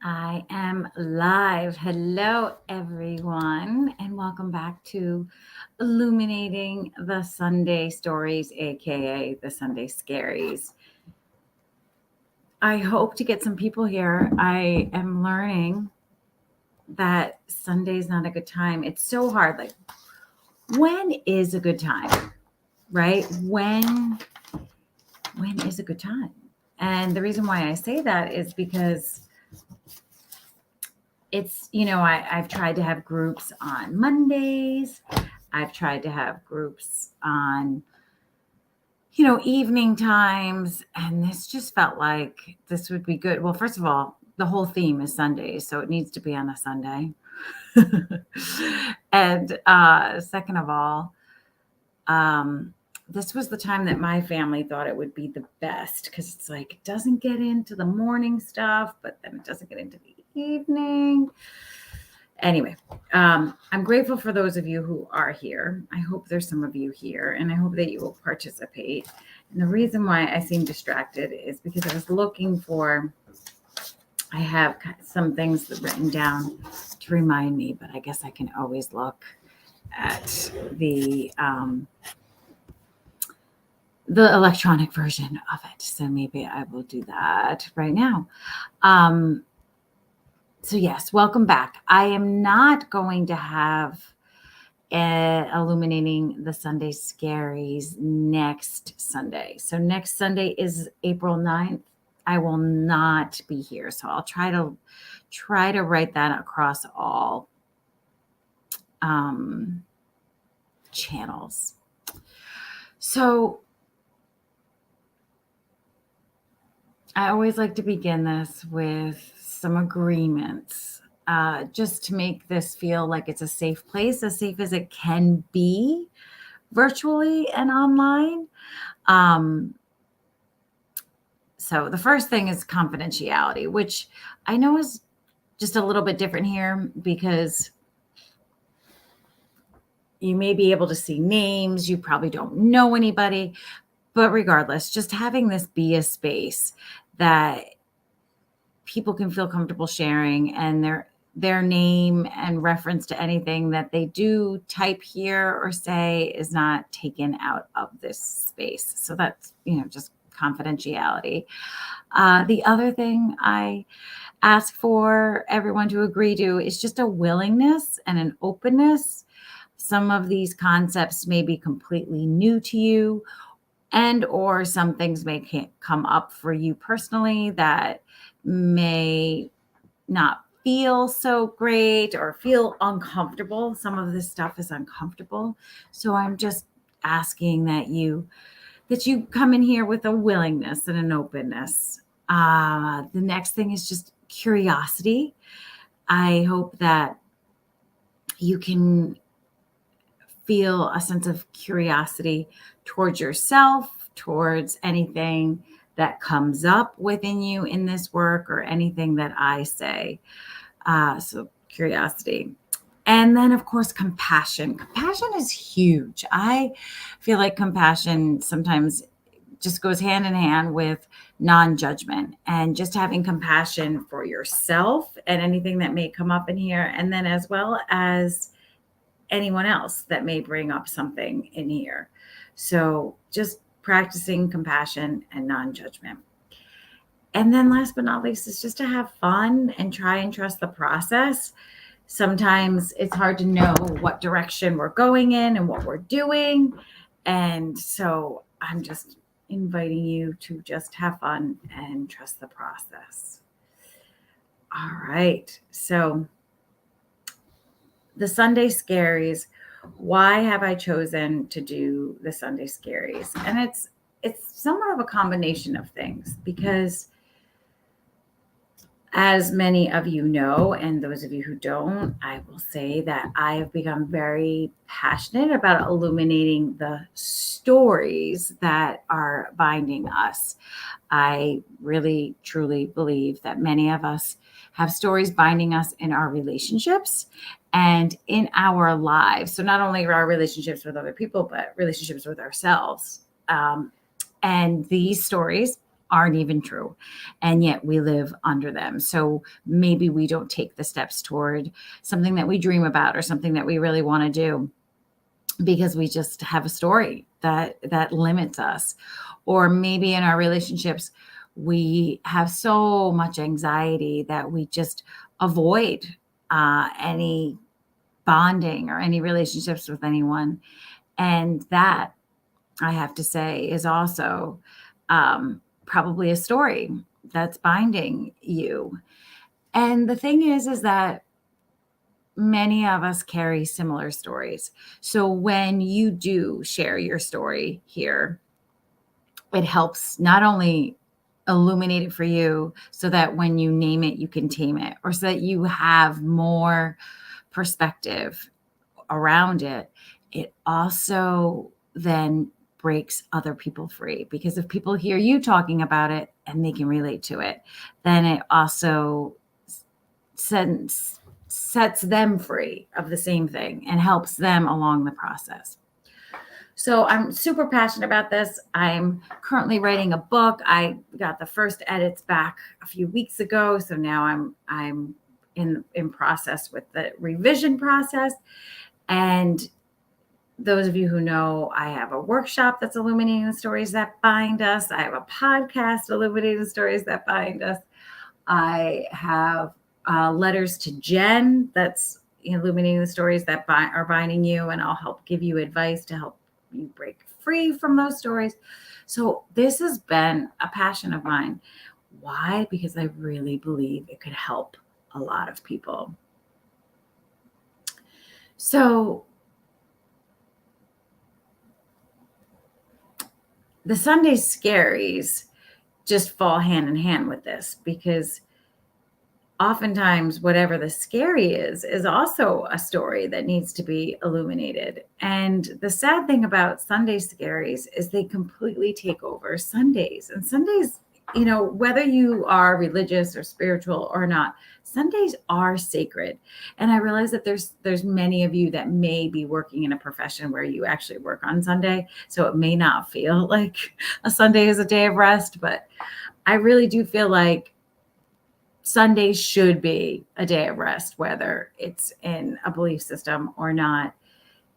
I am live. Hello, everyone, and welcome back to Illuminating the Sunday Stories, aka the Sunday Scaries. I hope to get some people here. I am learning that Sunday is not a good time. It's so hard. Like, when is a good time, right? When is a good time? And the reason why I say that is because I've tried to have groups on Mondays. I've tried to have groups on, evening times. And this just felt like this would be good. Well, first of all, the whole theme is Sundays, so it needs to be on a Sunday. And second of all, this was the time that my family thought it would be the best because it's like it doesn't get into the morning stuff, but then it doesn't get into the evening. Anyway, I'm grateful for those of you who are here. I hope there's some of you here, and I hope that you will participate. And the reason why I seem distracted is because I was looking for, I have some things written down to remind me, but I guess I can always look at the electronic version of it. So maybe I will do that right now. So yes, welcome back. I am not going to have Illuminating the Sunday Scaries next Sunday. So next Sunday is April 9th. I will not be here. So I'll try to write that across all channels. So I always like to begin this with some agreements, just to make this feel like it's a safe place, as safe as it can be virtually and online. So the first thing is confidentiality, which I know is just a little bit different here because you may be able to see names. You probably don't know anybody, but regardless, just having this be a space that people can feel comfortable sharing, and their name and reference to anything that they do type here or say is not taken out of this space. So that's, just confidentiality. The other thing I ask for everyone to agree to is just a willingness and an openness. Some of these concepts may be completely new to you, and or some things may come up for you personally that may not feel so great or feel uncomfortable. Some of this stuff is uncomfortable. So I'm just asking that you come in here with a willingness and an openness. The next thing is just curiosity. I hope that you can feel a sense of curiosity towards yourself, towards anything that comes up within you in this work or anything that I say. So curiosity. And then, of course, compassion. Compassion is huge. I feel like compassion sometimes just goes hand in hand with non-judgment, and just having compassion for yourself and anything that may come up in here. And then as well as anyone else that may bring up something in here. So just practicing compassion and non-judgment. And then last but not least is just to have fun and try and trust the process. Sometimes it's hard to know what direction we're going in and what we're doing. And so I'm just inviting you to just have fun and trust the process. All right. So the Sunday Scaries. Why have I chosen to do the Sunday Scaries? And it's somewhat of a combination of things, because as many of you know, and those of you who don't, I will say that I have become very passionate about illuminating the stories that are binding us. I really, truly believe that many of us have stories binding us in our relationships and in our lives. So not only our relationships with other people, but relationships with ourselves. And these stories aren't even true. And yet we live under them. So maybe we don't take the steps toward something that we dream about or something that we really want to do because we just have a story that limits us. Or maybe in our relationships, we have so much anxiety that we just avoid any bonding or any relationships with anyone. And that, I have to say, is also probably a story that's binding you. And the thing is that many of us carry similar stories. So when you do share your story here, it helps not only illuminate it for you so that when you name it, you can tame it, or so that you have more perspective around it. It also then breaks other people free, because if people hear you talking about it and they can relate to it, then it also sets them free of the same thing and helps them along the process. So I'm super passionate about this. I'm currently writing a book. I got the first edits back a few weeks ago, so now I'm in process with the revision process. And those of you who know, I have a workshop that's illuminating the stories that bind us. I have a podcast, Illuminating the Stories That Bind Us. I have letters to Jen, that's illuminating the stories that are binding you, and I'll help give you advice to help you break free from those stories. So this has been a passion of mine. Why? Because I really believe it could help a lot of people. So the Sunday Scaries just fall hand in hand with this, because oftentimes whatever the scary is also a story that needs to be illuminated. And the sad thing about Sunday Scaries is they completely take over Sundays. And Sundays, whether you are religious or spiritual or not, Sundays are sacred. And I realize that there's many of you that may be working in a profession where you actually work on Sunday, so it may not feel like a Sunday is a day of rest, but I really do feel like Sunday should be a day of rest, whether it's in a belief system or not.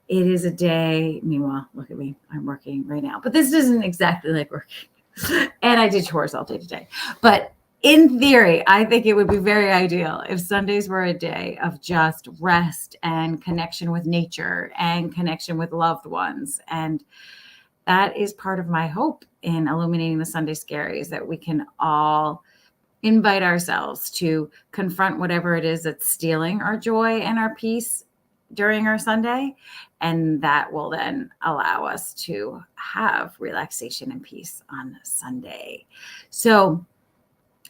It is a day. Meanwhile, look at me. I'm working right now, but this isn't exactly like working. And I did chores all day today. But in theory, I think it would be very ideal if Sundays were a day of just rest and connection with nature and connection with loved ones. And that is part of my hope in illuminating the Sunday Scaries, that we can all invite ourselves to confront whatever it is that's stealing our joy and our peace during our Sunday. And that will then allow us to have relaxation and peace on Sunday. So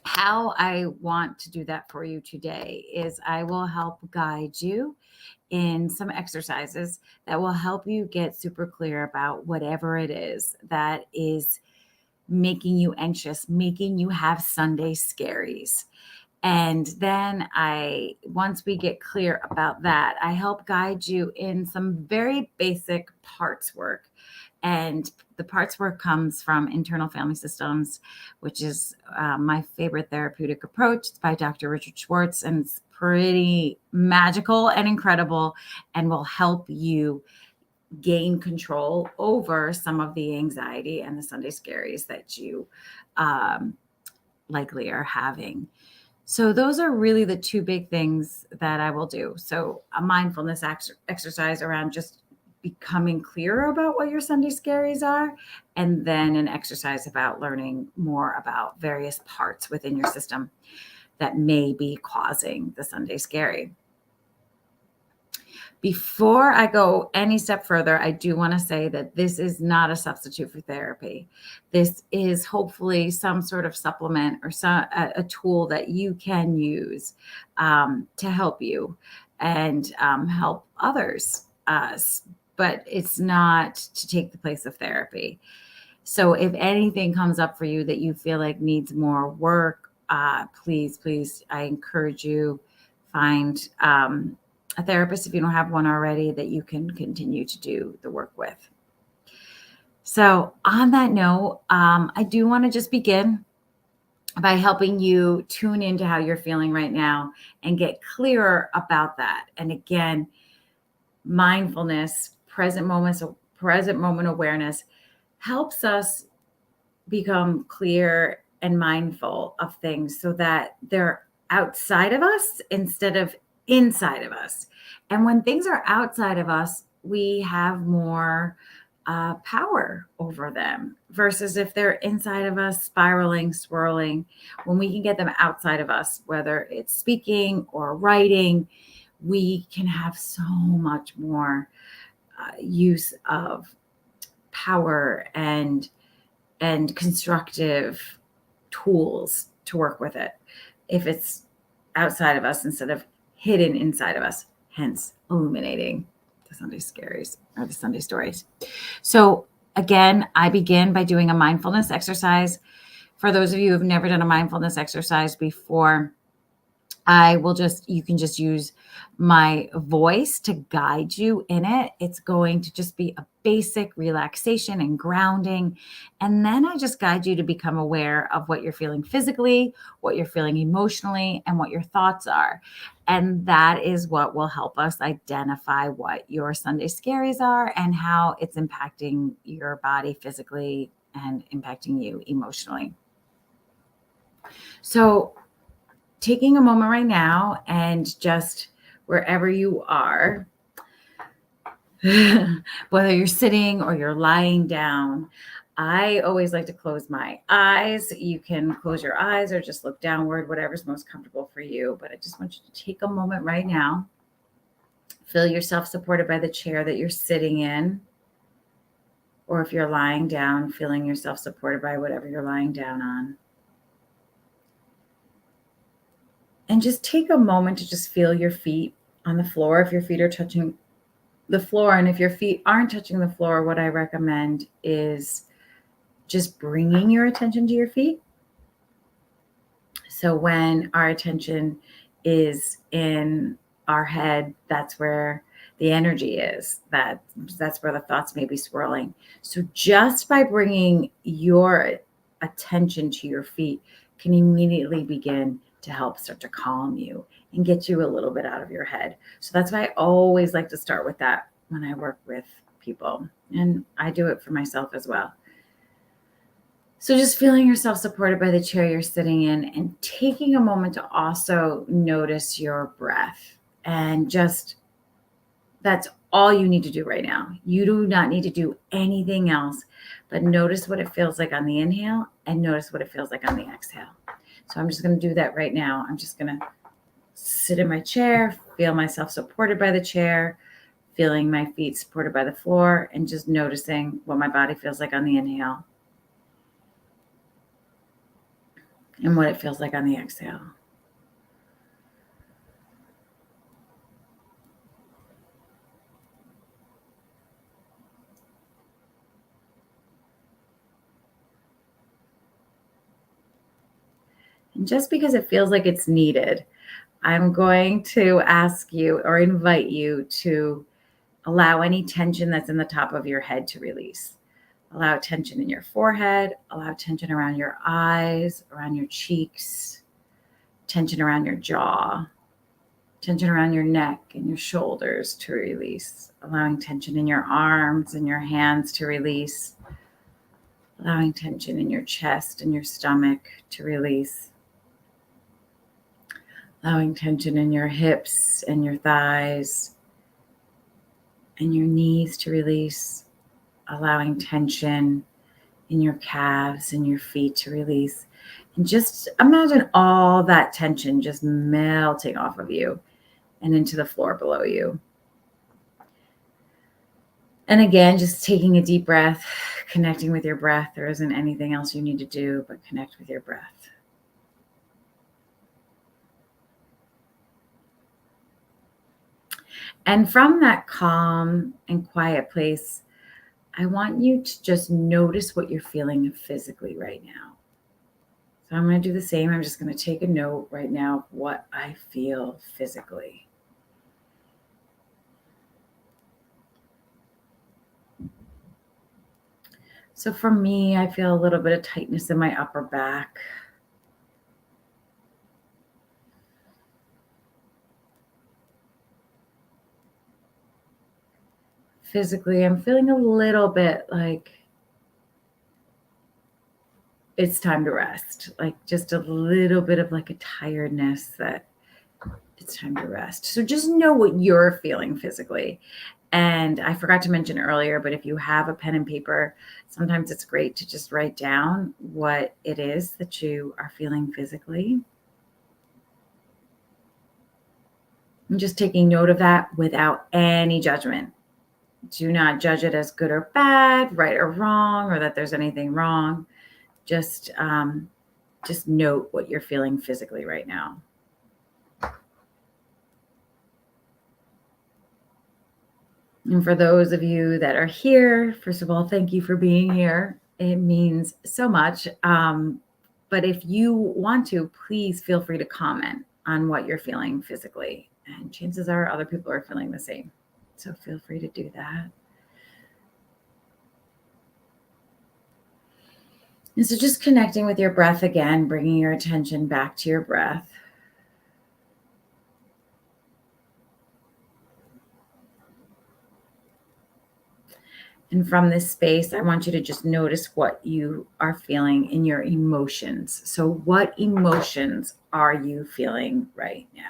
how I want to do that for you today is I will help guide you in some exercises that will help you get super clear about whatever it is that is making you anxious, making you have Sunday scaries. And then once we get clear about that, I help guide you in some very basic parts work. And the parts work comes from internal family systems, which is my favorite therapeutic approach. It's by Dr. Richard Schwartz, and it's pretty magical and incredible, and will help you gain control over some of the anxiety and the Sunday scaries that you likely are having. So those are really the two big things that I will do. So a mindfulness exercise around just becoming clearer about what your Sunday scaries are, and then an exercise about learning more about various parts within your system that may be causing the Sunday scary. Before I go any step further, I do want to say that this is not a substitute for therapy. This is hopefully some sort of supplement or a tool that you can use to help you and help others. But it's not to take the place of therapy. So if anything comes up for you that you feel like needs more work, please, I encourage you, find a therapist, if you don't have one already, that you can continue to do the work with. So on that note, I do want to just begin by helping you tune into how you're feeling right now and get clearer about that. And again, mindfulness, present moment awareness helps us become clear and mindful of things so that they're outside of us instead of inside of us. And when things are outside of us, we have more power over them versus if they're inside of us, spiraling, swirling. When we can get them outside of us, whether it's speaking or writing, we can have so much more use of power and constructive tools to work with it if it's outside of us instead of hidden inside of us, hence illuminating the Sunday Scaries or the Sunday Stories. So again, I begin by doing a mindfulness exercise. For those of you who have never done a mindfulness exercise before, you can just use my voice to guide you in it. It's going to just be a basic relaxation and grounding. And then I just guide you to become aware of what you're feeling physically, what you're feeling emotionally, and what your thoughts are. And that is what will help us identify what your Sunday scaries are and how it's impacting your body physically and impacting you emotionally. So, taking a moment right now and just wherever you are, whether you're sitting or you're lying down, I always like to close my eyes. You can close your eyes or just look downward, whatever's most comfortable for you. But I just want you to take a moment right now. Feel yourself supported by the chair that you're sitting in. Or if you're lying down, feeling yourself supported by whatever you're lying down on. And just take a moment to just feel your feet on the floor if your feet are touching the floor. And if your feet aren't touching the floor, what I recommend is just bringing your attention to your feet. So when our attention is in our head, that's where the energy is. That's where the thoughts may be swirling. So just by bringing your attention to your feet can immediately begin to help start to calm you and get you a little bit out of your head. So that's why I always like to start with that when I work with people. And I do it for myself as well. So just feeling yourself supported by the chair you're sitting in and taking a moment to also notice your breath. And just that's all you need to do right now. You do not need to do anything else, but notice what it feels like on the inhale and notice what it feels like on the exhale. So I'm just going to do that right now. I'm just going to sit in my chair, feel myself supported by the chair, feeling my feet supported by the floor, and just noticing what my body feels like on the inhale and what it feels like on the exhale. And just because it feels like it's needed, I'm going to ask you or invite you to allow any tension that's in the top of your head to release. Allow tension in your forehead, allow tension around your eyes, around your cheeks, tension around your jaw, tension around your neck and your shoulders to release, allowing tension in your arms and your hands to release, allowing tension in your chest and your stomach to release, allowing tension in your hips and your thighs and your knees to release, allowing tension in your calves and your feet to release. And just imagine all that tension just melting off of you and into the floor below you. And again, just taking a deep breath, connecting with your breath. There isn't anything else you need to do but connect with your breath. And from that calm and quiet place, I want you to just notice what you're feeling physically right now. So I'm going to do the same. I'm just going to take a note right now of what I feel physically. So for me, I feel a little bit of tightness in my upper back. physically, I'm feeling a little bit like it's time to rest, like just a little bit of like a tiredness that it's time to rest. So just know what you're feeling physically. And I forgot to mention earlier, but if you have a pen and paper, sometimes it's great to just write down what it is that you are feeling physically. And just taking note of that without any judgment. Do not judge it as good or bad, right or wrong, or that there's anything wrong. Just note what you're feeling physically right now. And for those of you that are here, first of all, thank you for being here. It means so much. But if you want to, please feel free to comment on what you're feeling physically. And chances are other people are feeling the same. So feel free to do that. And so just connecting with your breath again, bringing your attention back to your breath. And from this space, I want you to just notice what you are feeling in your emotions. So what emotions are you feeling right now?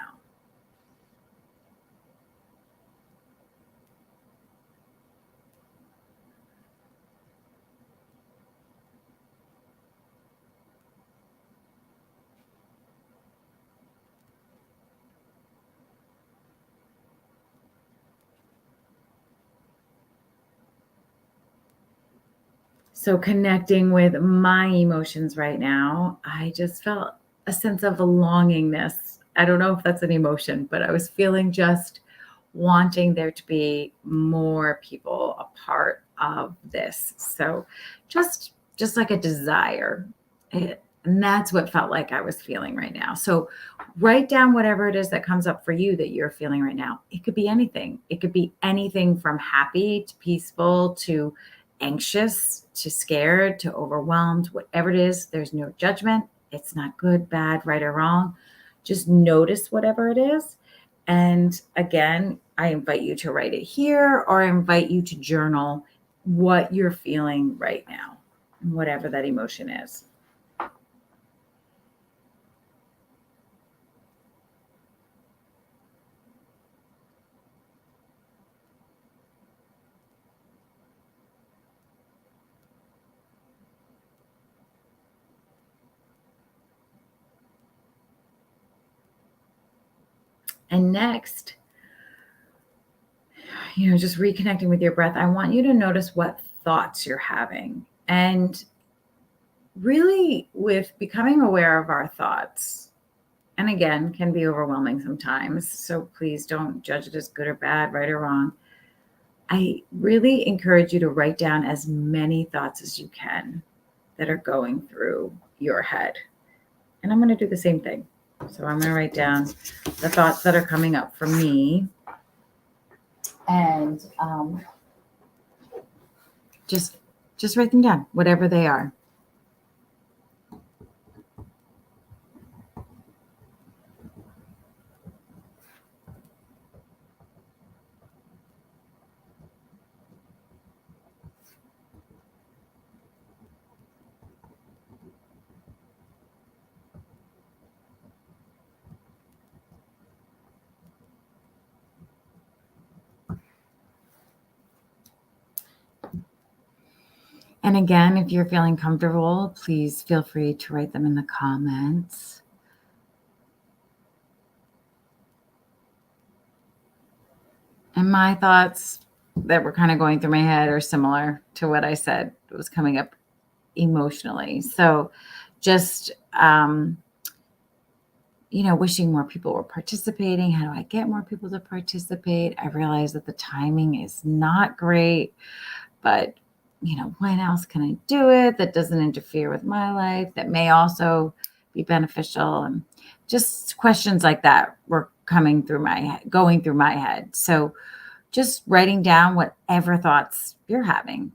So connecting with my emotions right now, I just felt a sense of longingness. I don't know if that's an emotion, but I was feeling just wanting there to be more people a part of this. So just like a desire. And that's what felt like I was feeling right now. So write down whatever it is that comes up for you that you're feeling right now. It could be anything. It could be anything from happy to peaceful to anxious to scared to overwhelmed, whatever it is. There's no judgment. It's not good, bad, right, or wrong. Just notice whatever it is. And again, I invite you to write it here, or I invite you to journal what you're feeling right now, whatever that emotion is. And next, just reconnecting with your breath, I want you to notice what thoughts you're having. And really, with becoming aware of our thoughts, and again, can be overwhelming sometimes. So please don't judge it as good or bad, right or wrong. I really encourage you to write down as many thoughts as you can that are going through your head. And I'm going to do the same thing. So I'm going to write down the thoughts that are coming up for me. And just write them down, whatever they are. And again, if you're feeling comfortable, please feel free to write them in the comments. And my thoughts that were kind of going through my head are similar to what I said was coming up emotionally. So just, wishing more people were participating. How do I get more people to participate? I realize that the timing is not great, but when else can I do it that doesn't interfere with my life, that may also be beneficial? And just questions like that were going through my head. So just writing down whatever thoughts you're having.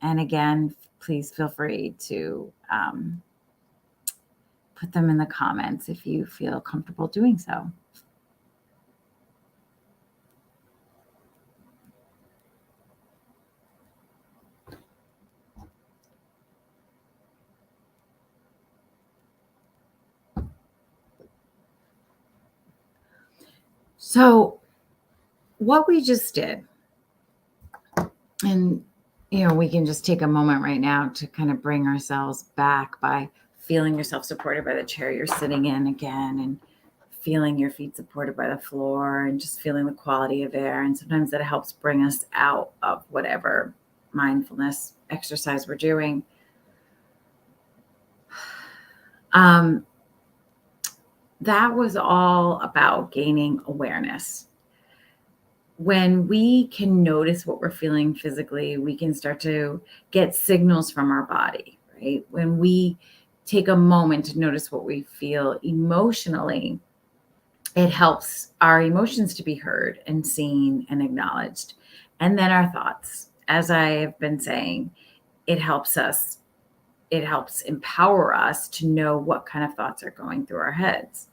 And again, please feel free to put them in the comments if you feel comfortable doing so. So what we just did, and we can just take a moment right now to kind of bring ourselves back by feeling yourself supported by the chair you're sitting in again, and feeling your feet supported by the floor, and just feeling the quality of air. And sometimes that helps bring us out of whatever mindfulness exercise we're doing. That was all about gaining awareness. When we can notice what we're feeling physically, we can start to get signals from our body, right? When we take a moment to notice what we feel emotionally, it helps our emotions to be heard and seen and acknowledged. And then our thoughts, as I have been saying, it helps empower us to know what kind of thoughts are going through our heads.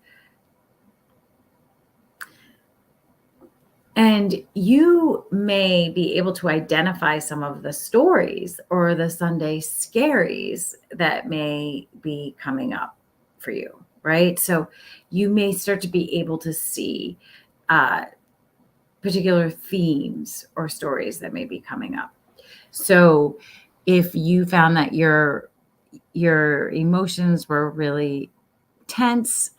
And you may be able to identify some of the stories or the Sunday scaries that may be coming up for you, right? So you may start to be able to see particular themes or stories that may be coming up. So if you found that your emotions were really tense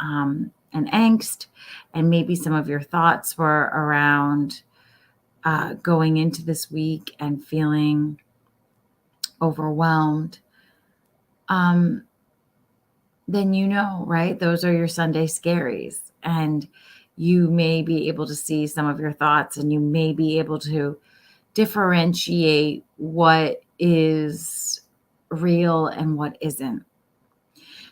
and angst, and maybe some of your thoughts were around going into this week and feeling overwhelmed, then right? Those are your Sunday scaries. And you may be able to see some of your thoughts, and you may be able to differentiate what is real and what isn't.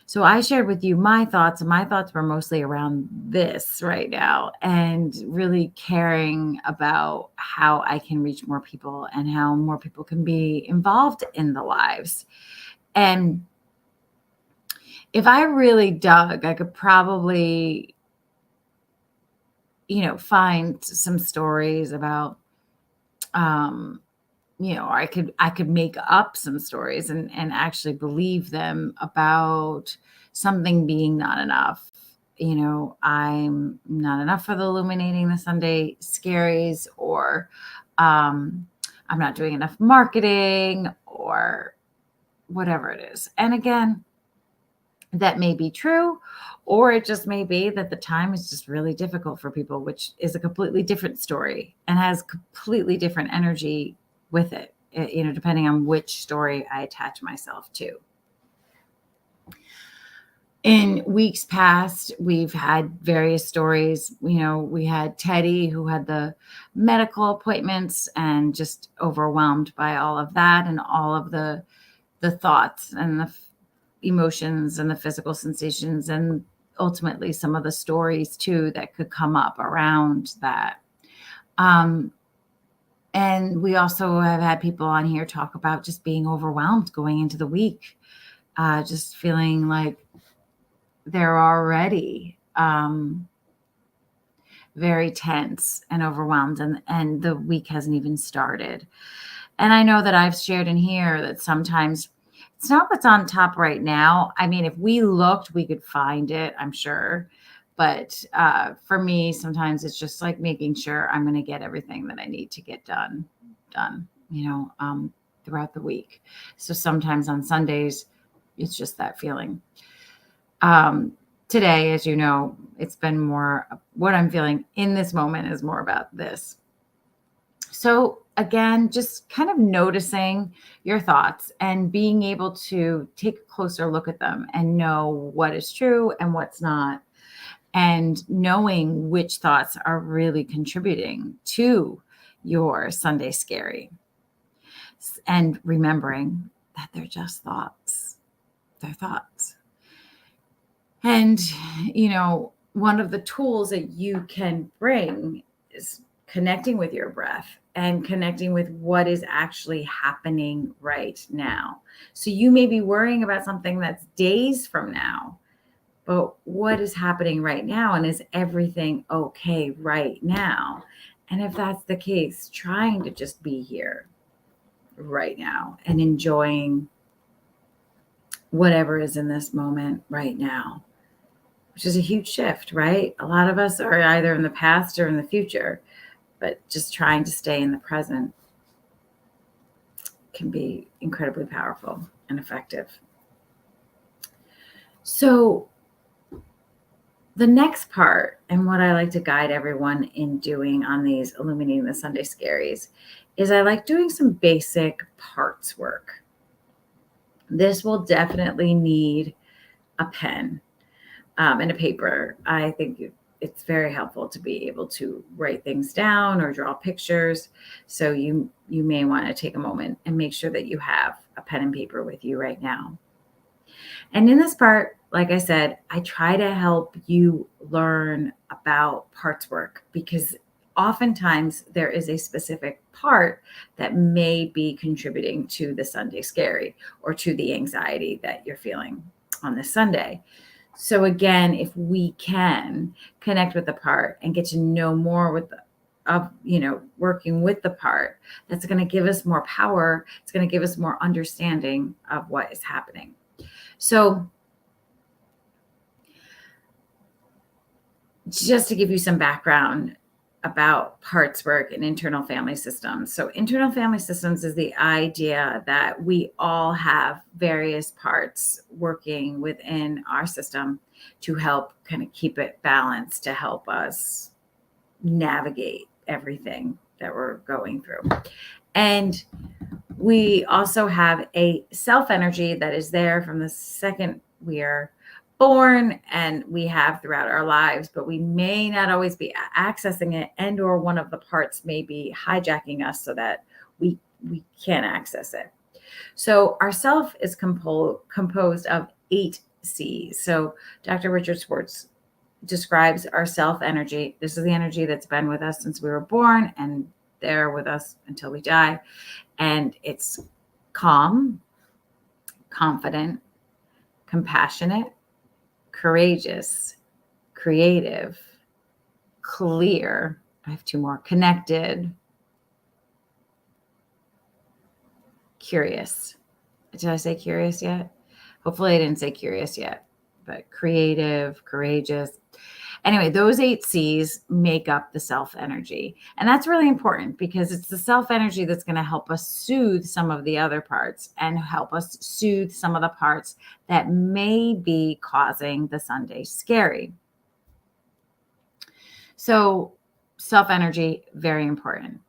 So I shared with you my thoughts, and my thoughts were mostly around this right now, and really caring about how I can reach more people and how more people can be involved in the lives. And if I really dug, I could probably, find some stories about, I could make up some stories and actually believe them about something being not enough. I'm not enough for the Illuminating the Sunday Scaries, or I'm not doing enough marketing, or whatever it is. And again, that may be true, or it just may be that the time is just really difficult for people, which is a completely different story and has completely different energy with it, depending on which story I attach myself to. In weeks past, we've had various stories. We had Teddy, who had the medical appointments and just overwhelmed by all of that, and all of the thoughts and the emotions and the physical sensations, and ultimately some of the stories too that could come up around that. And we also have had people on here talk about just being overwhelmed going into the week, just feeling like they're already very tense and overwhelmed, and the week hasn't even started. And I know that I've shared in here that sometimes it's not what's on top right now. I mean, if we looked, we could find it, I'm sure. But for me, sometimes it's just like making sure I'm going to get everything that I need to get done, throughout the week. So sometimes on Sundays, it's just that feeling. Today, as you know, it's been more, what I'm feeling in this moment is more about this. So again, just kind of noticing your thoughts and being able to take a closer look at them and know what is true and what's not, and knowing which thoughts are really contributing to your Sunday scary, and remembering that they're just thoughts. They're thoughts. And, one of the tools that you can bring is connecting with your breath and connecting with what is actually happening right now. So you may be worrying about something that's days from now, but what is happening right now? And is everything okay right now? And if that's the case, trying to just be here right now and enjoying whatever is in this moment right now. which is a huge shift, right? A lot of us are either in the past or in the future, but just trying to stay in the present can be incredibly powerful and effective. So the next part, and what I like to guide everyone in doing on these Illuminating the Sunday Scaries, is I like doing some basic parts work. This will definitely need a pen and a paper. I think it's very helpful to be able to write things down or draw pictures. So you may want to take a moment and make sure that you have a pen and paper with you right now. And in this part, like I said, I try to help you learn about parts work because oftentimes there is a specific part that may be contributing to the Sunday scary or to the anxiety that you're feeling on this Sunday. So again, if we can connect with the part and get to know more with working with the part, that's going to give us more power. It's going to give us more understanding of what is happening. So just to give you some background about parts work and internal family systems. So internal family systems is the idea that we all have various parts working within our system to help kind of keep it balanced, to help us navigate everything that we're going through. And we also have a self energy that is there from the second we are born, and we have throughout our lives, but we may not always be accessing it, and or one of the parts may be hijacking us so that we can't access it. So our self is composed of 8 C's. So Dr. Richard Schwartz describes our self energy. This is the energy that's been with us since we were born and there with us until we die. And it's calm, confident, compassionate, courageous, creative, clear. I have 2 more. Connected, curious. Did I say curious yet? Hopefully I didn't say curious yet, but creative, courageous. Anyway, those 8 C's make up the self energy. And that's really important because it's the self energy that's going to help us soothe some of the other parts and help us soothe some of the parts that may be causing the Sunday scary. So self energy, very important.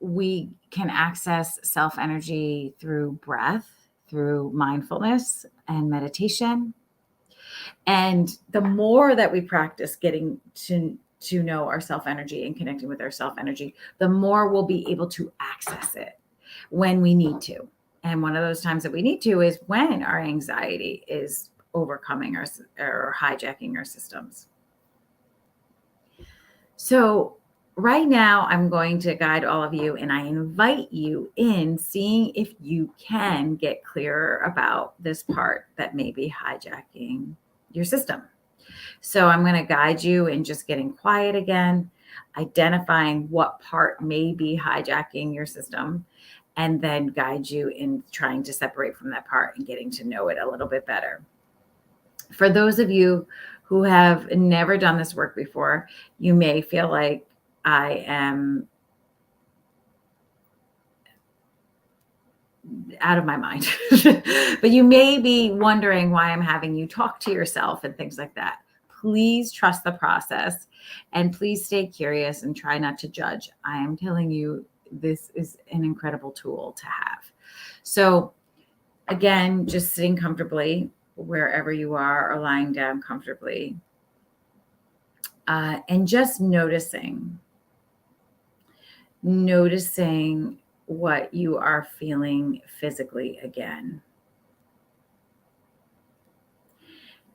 We can access self energy through breath, through mindfulness and meditation. And the more that we practice getting to know our self energy and connecting with our self energy, the more we'll be able to access it when we need to. And one of those times that we need to is when our anxiety is overcoming or hijacking our systems. So right now, I'm going to guide all of you, and I invite you in seeing if you can get clearer about this part that may be hijacking your system. So I'm going to guide you in just getting quiet again, identifying what part may be hijacking your system, and then guide you in trying to separate from that part and getting to know it a little bit better. For those of you who have never done this work before, you may feel like I am out of my mind, but you may be wondering why I'm having you talk to yourself and things like that. Please trust the process and please stay curious and try not to judge. I am telling you, this is an incredible tool to have. So again, just sitting comfortably wherever you are or lying down comfortably, and just noticing what you are feeling physically again.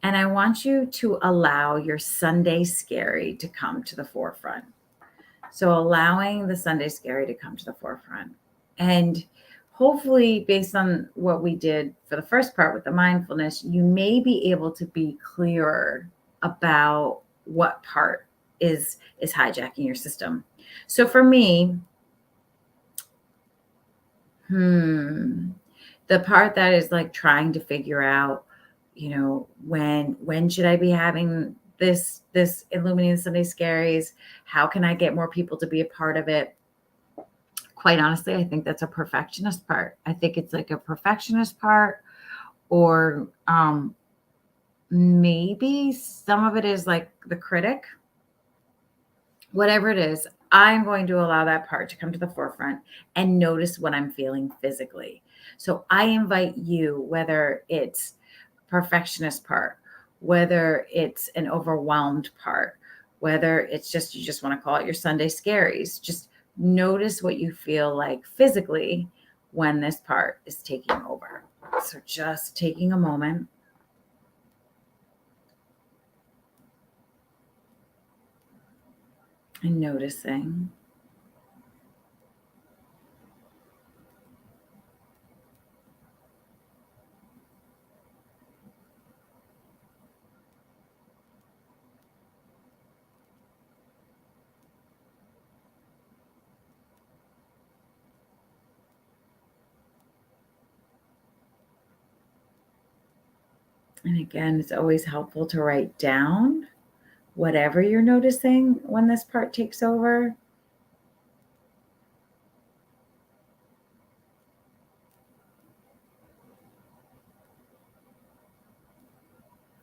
And I want you to allow your Sunday scary to come to the forefront. So allowing the Sunday scary to come to the forefront. And hopefully, based on what we did for the first part with the mindfulness, you may be able to be clearer about what part is hijacking your system. So for me, the part that is like trying to figure out when should I be having this Illuminating Sunday Scaries? How can I get more people to be a part of it? Quite honestly, I think that's a perfectionist part. I think it's like a perfectionist part, or maybe some of it is like the critic. Whatever it is, I'm going to allow that part to come to the forefront and notice what I'm feeling physically. So I invite you, whether it's perfectionist part, whether it's an overwhelmed part, whether it's just you just want to call it your Sunday scaries, just notice what you feel like physically when this part is taking over. So just taking a moment and noticing. And again, it's always helpful to write down whatever you're noticing when this part takes over.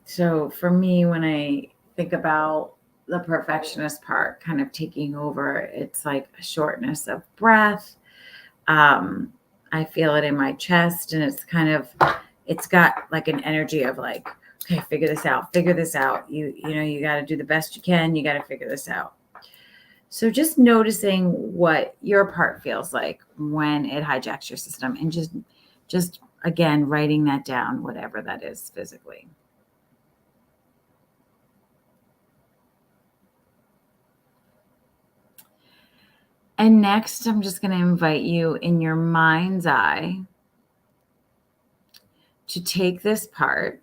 So for me, when I think about the perfectionist part kind of taking over, it's like a shortness of breath. Um, I feel it in my chest, and it's got like an energy of like, okay, figure this out. You got to do the best you can. You got to figure this out. So just noticing what your part feels like when it hijacks your system, and just again writing that down, whatever that is physically. And next, I'm just going to invite you in your mind's eye to take this part.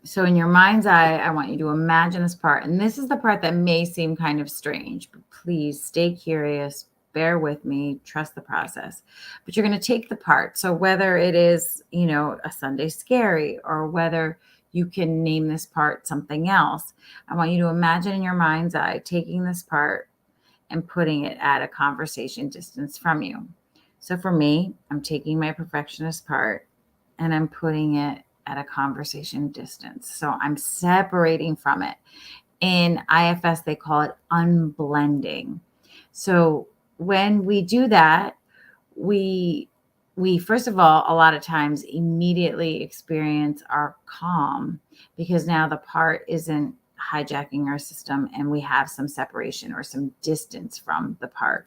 So in your mind's eye, I want you to imagine this part. And this is the part that may seem kind of strange, but please stay curious, bear with me, trust the process. But you're going to take the part. So whether it is, a Sunday scary, or whether you can name this part something else, I want you to imagine in your mind's eye taking this part and putting it at a conversation distance from you. So for me, I'm taking my perfectionist part and I'm putting it at a conversation distance. So I'm separating from it. In IFS, they call it unblending. So when we do that, we first of all, a lot of times immediately experience our calm, because now the part isn't hijacking our system and we have some separation or some distance from the part.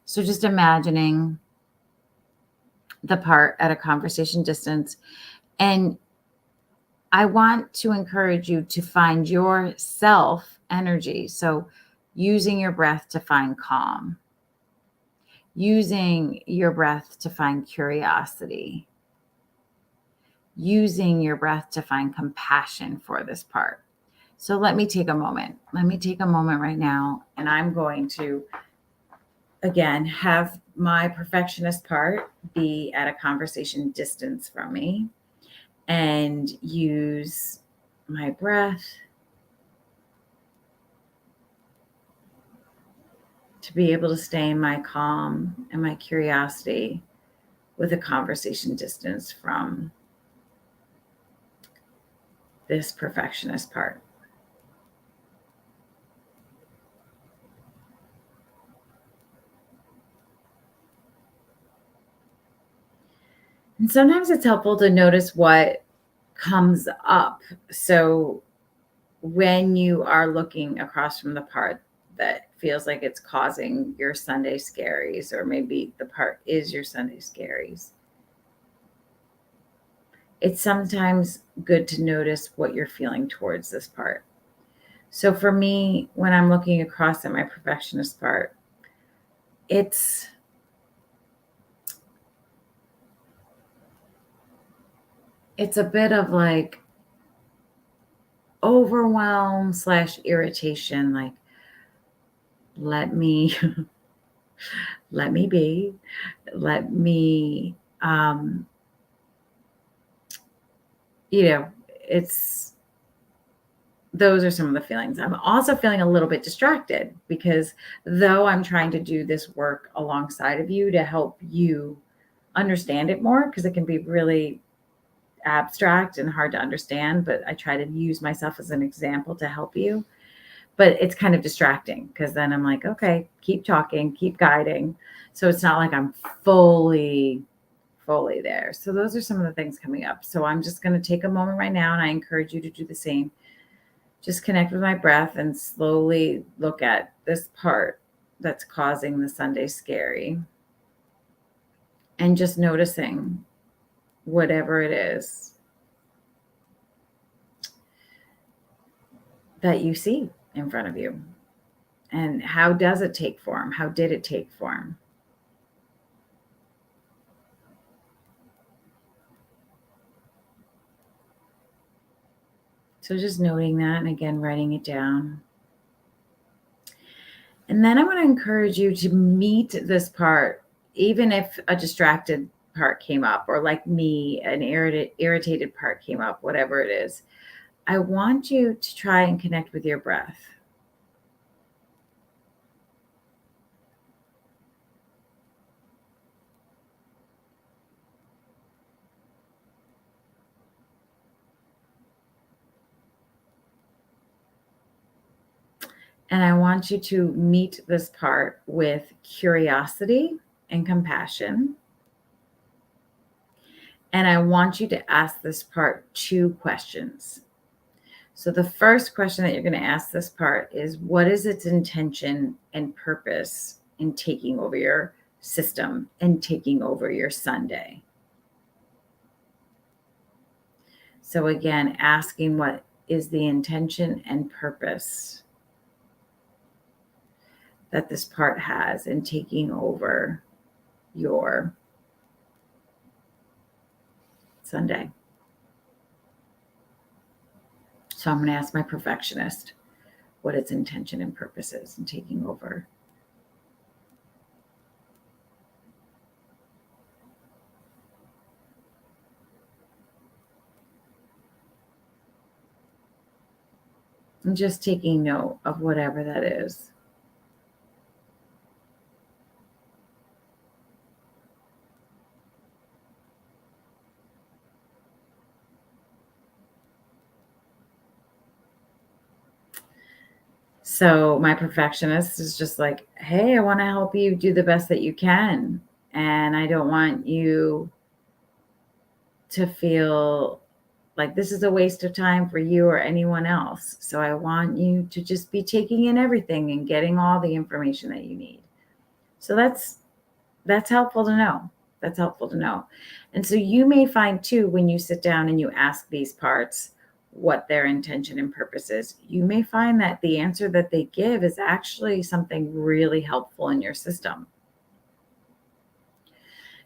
So just imagining the part at a conversation distance. And I want to encourage you to find your self energy. So using your breath to find calm, using your breath to find curiosity, using your breath to find compassion for this part. So let me take a moment. Let me take a moment right now, and I'm going to, again, have my perfectionist part be at a conversation distance from me and use my breath to be able to stay in my calm and my curiosity with a conversation distance from this perfectionist part. And sometimes it's helpful to notice what comes up. So when you are looking across from the part that feels like it's causing your Sunday scaries, or maybe the part is your Sunday scaries, it's sometimes good to notice what you're feeling towards this part. So for me, when I'm looking across at my perfectionist part, it's a bit of like overwhelm / irritation, like, let me let me be, let me it's those are some of the feelings. I'm also feeling a little bit distracted because though I'm trying to do this work alongside of you to help you understand it more, because it can be really abstract and hard to understand, but I try to use myself as an example to help you. But it's kind of distracting because then I'm like, okay, keep talking, keep guiding. So it's not like I'm fully there. So those are some of the things coming up. So I'm just going to take a moment right now, and I encourage you to do the same. Just connect with my breath and slowly look at this part that's causing the Sunday scary, and just noticing whatever it is that you see in front of you. And how does it take form? How did it take form? So just noting that, and again, writing it down. And then I want to encourage you to meet this part, even if a distracted part came up, or like me, an irritated part came up, whatever it is. I want you to try and connect with your breath. And I want you to meet this part with curiosity and compassion. And I want you to ask this part 2 questions. So the first question that you're going to ask this part is, what is its intention and purpose in taking over your system and taking over your Sunday? So again, asking what is the intention and purpose that this part has in taking over your Sunday. So I'm going to ask my perfectionist what its intention and purpose is in taking over. And just taking note of whatever that is. So my perfectionist is just like, hey, I want to help you do the best that you can. And I don't want you to feel like this is a waste of time for you or anyone else. So I want you to just be taking in everything and getting all the information that you need. So that's helpful to know. That's helpful to know. And so you may find too, when you sit down and you ask these parts what their intention and purpose is, you may find that the answer that they give is actually something really helpful in your system.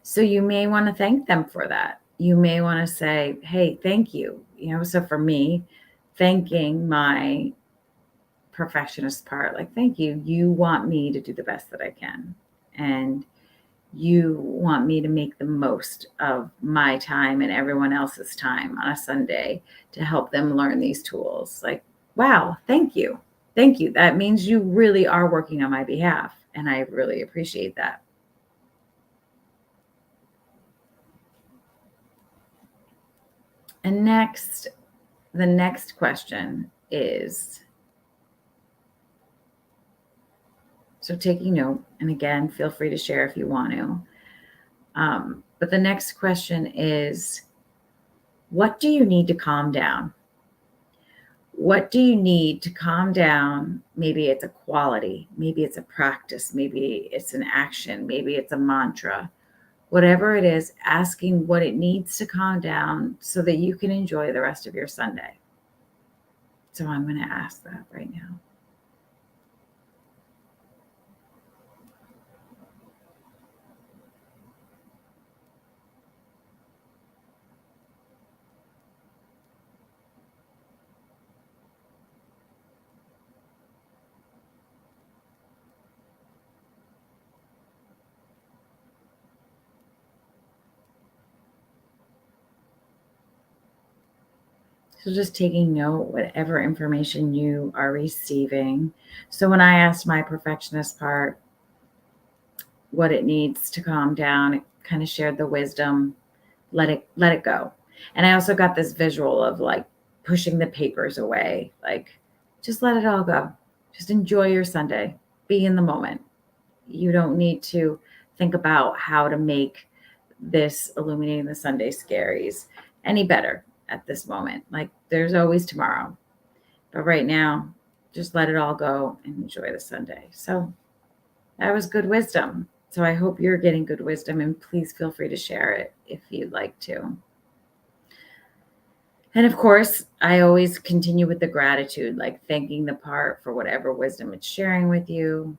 So you may want to thank them for that. You may want to say, hey, thank you. So for me, thanking my perfectionist part, like, thank you. You want me to do the best that I can. And you want me to make the most of my time and everyone else's time on a Sunday to help them learn these tools. Like, wow, thank you. Thank you. That means you really are working on my behalf. And I really appreciate that. And the next question is, so taking note, and again, feel free to share if you want to. But the next question is, what do you need to calm down? What do you need to calm down? Maybe it's a quality, maybe it's a practice, maybe it's an action, maybe it's a mantra. Whatever it is, asking what it needs to calm down so that you can enjoy the rest of your Sunday. So I'm going to ask that right now. So just taking note, whatever information you are receiving. So when I asked my perfectionist part what it needs to calm down, it kind of shared the wisdom, let it go. And I also got this visual of like pushing the papers away, like just let it all go. Just enjoy your Sunday. Be in the moment. You don't need to think about how to make this illuminating the Sunday scaries any better at this moment. Like there's always tomorrow. But right now, just let it all go and enjoy the Sunday. So that was good wisdom. So I hope you're getting good wisdom, and please feel free to share it if you'd like to. And of course, I always continue with the gratitude, like thanking the part for whatever wisdom it's sharing with you,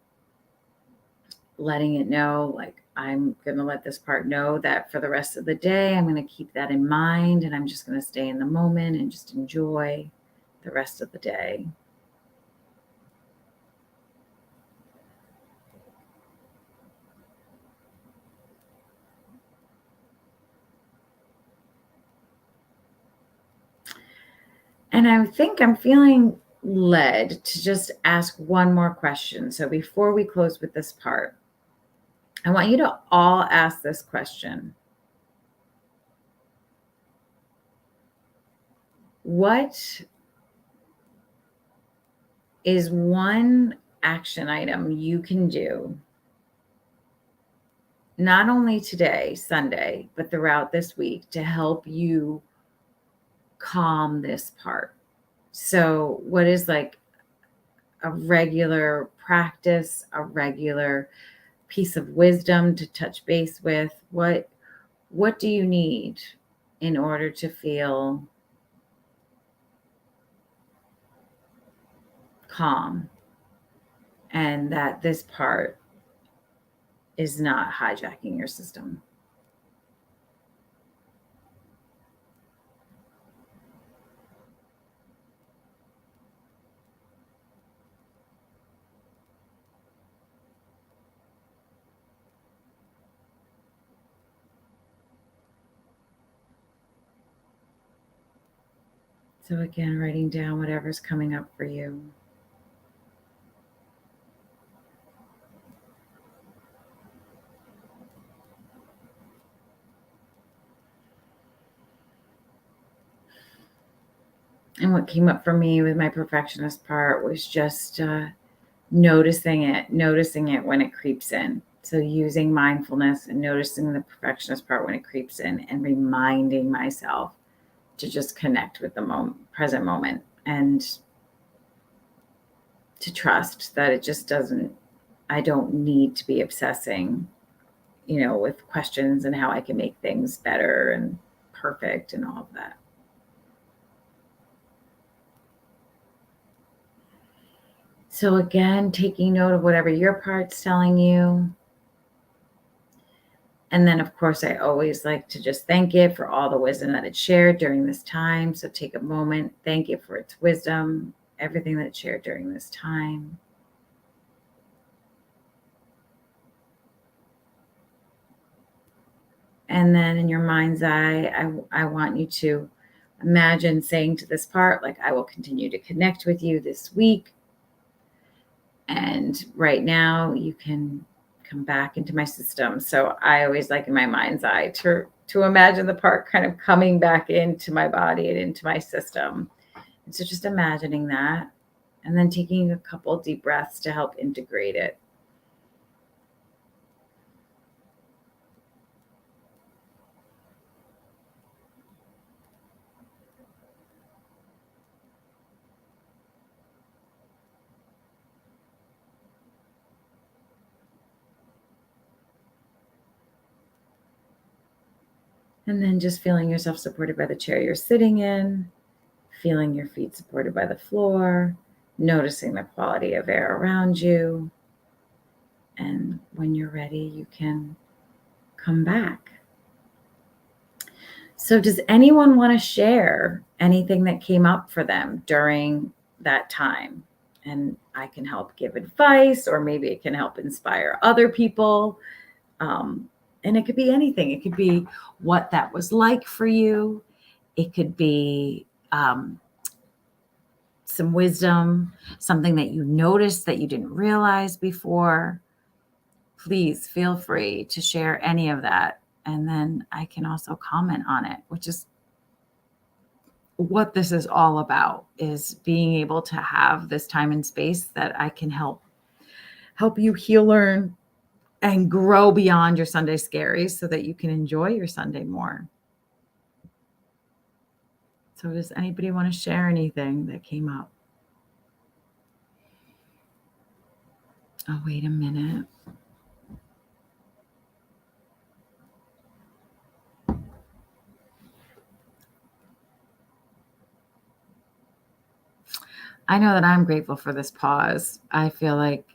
letting it know, like, I'm going to let this part know that for the rest of the day, I'm going to keep that in mind, and I'm just going to stay in the moment and just enjoy the rest of the day. And I think I'm feeling led to just ask one more question. So before we close with this part, I want you to all ask this question. What is one action item you can do, not only today, Sunday, but throughout this week to help you calm this part? So, what is like a regular practice, a regular piece of wisdom to touch base with? What do you need in order to feel calm and that this part is not hijacking your system? So again, writing down whatever's coming up for you. And what came up for me with my perfectionist part was just noticing it when it creeps in. So using mindfulness and noticing the perfectionist part when it creeps in, and reminding myself to just connect with the present moment, and to trust that it just doesn't, I don't need to be obsessing, with questions and how I can make things better and perfect and all of that. So again, taking note of whatever your part's telling you. And then, of course, I always like to just thank it for all the wisdom that it shared during this time. So take a moment, thank it for its wisdom, everything that it shared during this time. And then in your mind's eye, I want you to imagine saying to this part, like, I will continue to connect with you this week. And right now you can come back into my system. So I always like in my mind's eye to imagine the part kind of coming back into my body and into my system. And so just imagining that, and then taking a couple deep breaths to help integrate it. And then just feeling yourself supported by the chair you're sitting in, feeling your feet supported by the floor, noticing the quality of air around you. And when you're ready, you can come back. So, does anyone want to share anything that came up for them during that time? And I can help give advice, or maybe it can help inspire other people. And it could be anything. It could be what that was like for you. It could be some wisdom, something that you noticed that you didn't realize before, please feel free to share any of that. And then I can also comment on it, which is what this is all about, is being able to have this time and space that I can help you heal, learn, and grow beyond your Sunday scaries so that you can enjoy your Sunday more. So does anybody want to share anything that came up? Oh, wait a minute. I know that I'm grateful for this pause. I feel like,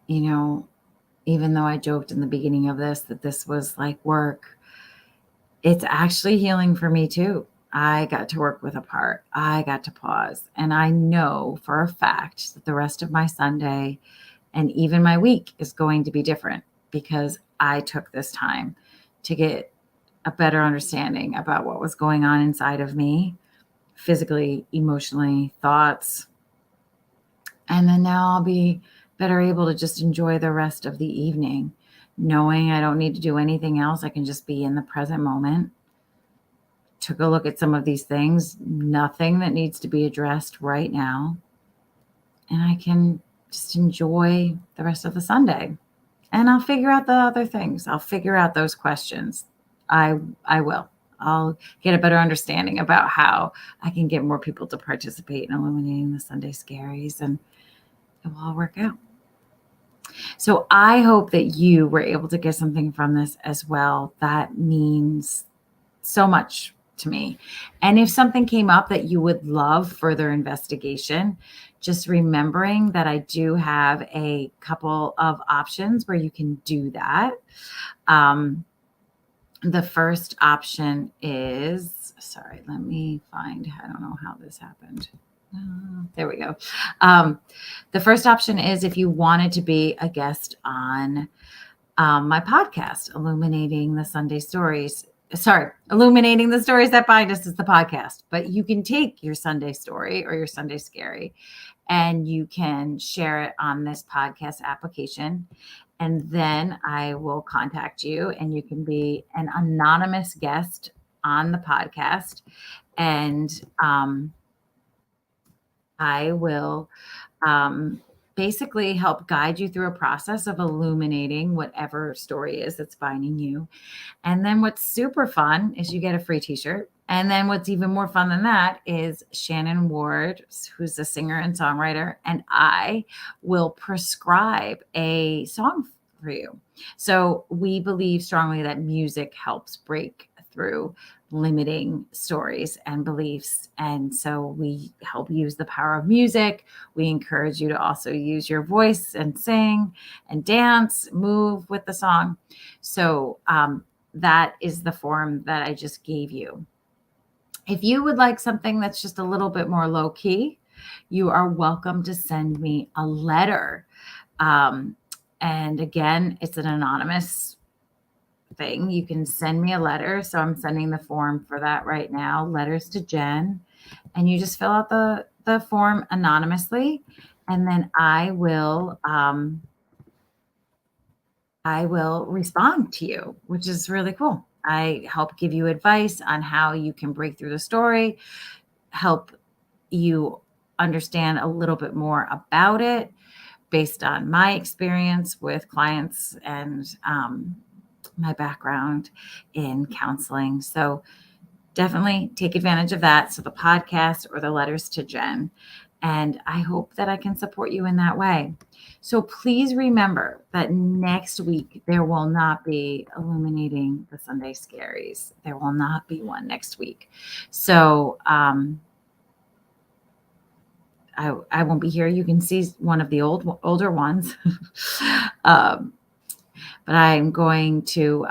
even though I joked in the beginning of this that this was like work, it's actually healing for me too. I got to work with a part. I got to pause. And I know for a fact that the rest of my Sunday and even my week is going to be different because I took this time to get a better understanding about what was going on inside of me, physically, emotionally, thoughts. And then now I'll be better able to just enjoy the rest of the evening, knowing I don't need to do anything else. I can just be in the present moment. Took a look at some of these things, nothing that needs to be addressed right now. And I can just enjoy the rest of the Sunday. And I'll figure out the other things. I'll figure out those questions. I will. I'll get a better understanding about how I can get more people to participate in illuminating the Sunday Scaries, and it will all work out. So I hope that you were able to get something from this as well. That means so much to me. And if something came up that you would love further investigation, just remembering that I do have a couple of options where you can do that. The first option is, sorry, let me find, I don't know how this happened. There we go. The first option is if you wanted to be a guest on my podcast, Illuminating the Sunday Stories. Sorry, Illuminating the Stories That Bind Us is the podcast. But you can take your Sunday story or your Sunday Scary and you can share it on this podcast application. And then I will contact you and you can be an anonymous guest on the podcast. And I will basically help guide you through a process of illuminating whatever story is that's binding you. And then what's super fun is you get a free t-shirt. And then what's even more fun than that is Shannon Ward, who's a singer and songwriter, and I will prescribe a song for you. So we believe strongly that music helps break through limiting stories and beliefs. And so we help use the power of music. We encourage you to also use your voice and sing and dance, move with the song. So that is the form that I just gave you. If you would like something that's just a little bit more low key, you are welcome to send me a letter. And again, it's an anonymous thing. You can send me a letter. So I'm sending the form for that right now, Letters to Jen. And you just fill out the form anonymously. And then I will respond to you, which is really cool. I help give you advice on how you can break through the story, help you understand a little bit more about it based on my experience with clients and my background in counseling. So definitely take advantage of that. So the podcast or the Letters to Jen. And I hope that I can support you in that way. So please remember that next week, there will not be Illuminating the Sunday Scaries. There will not be one next week. So I won't be here. You can see one of the older ones. But I'm going to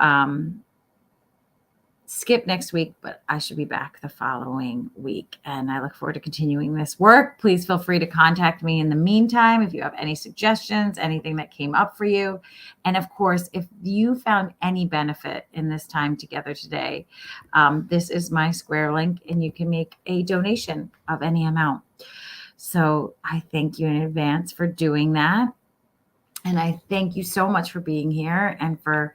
skip next week, but I should be back the following week. And I look forward to continuing this work. Please feel free to contact me in the meantime if you have any suggestions, anything that came up for you. And of course, if you found any benefit in this time together today, this is my Square link, and you can make a donation of any amount. So I thank you in advance for doing that. And I thank you so much for being here and for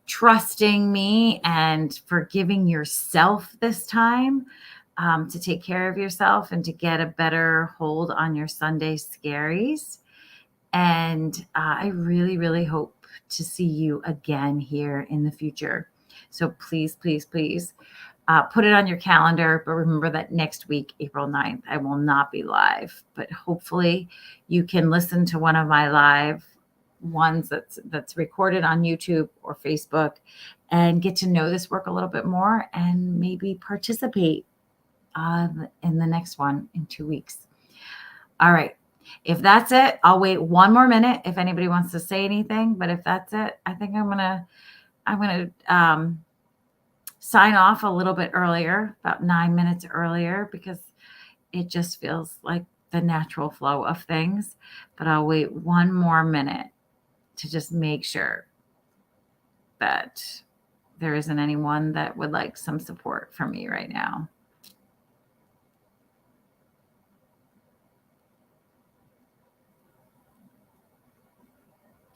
trusting me and for giving yourself this time to take care of yourself and to get a better hold on your Sunday scaries. And I really, really hope to see you again here in the future. So please, please, please put it on your calendar. But remember that next week, April 9th, I will not be live. But hopefully you can listen to one of my live ones that's recorded on YouTube or Facebook and get to know this work a little bit more and maybe participate in the next one in 2 weeks. All right. If that's it, I'll wait one more minute if anybody wants to say anything. But if that's it, I think I'm gonna sign off a little bit earlier, about 9 minutes earlier, because it just feels like the natural flow of things. But I'll wait one more minute to just make sure that there isn't anyone that would like some support from me right now.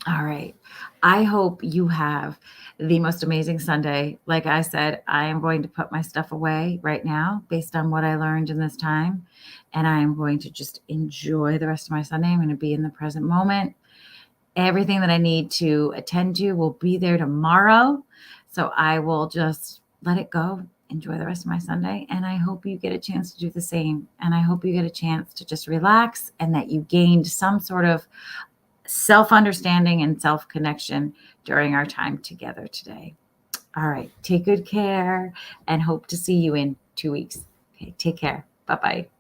All right. I hope you have the most amazing Sunday. Like I said, I am going to put my stuff away right now based on what I learned in this time. And I am going to just enjoy the rest of my Sunday. I'm going to be in the present moment. Everything that I need to attend to will be there tomorrow. So I will just let it go, enjoy the rest of my Sunday. And I hope you get a chance to do the same. And I hope you get a chance to just relax and that you gained some sort of self-understanding and self-connection during our time together today. All right. Take good care and hope to see you in 2 weeks. Okay. Take care. Bye-bye.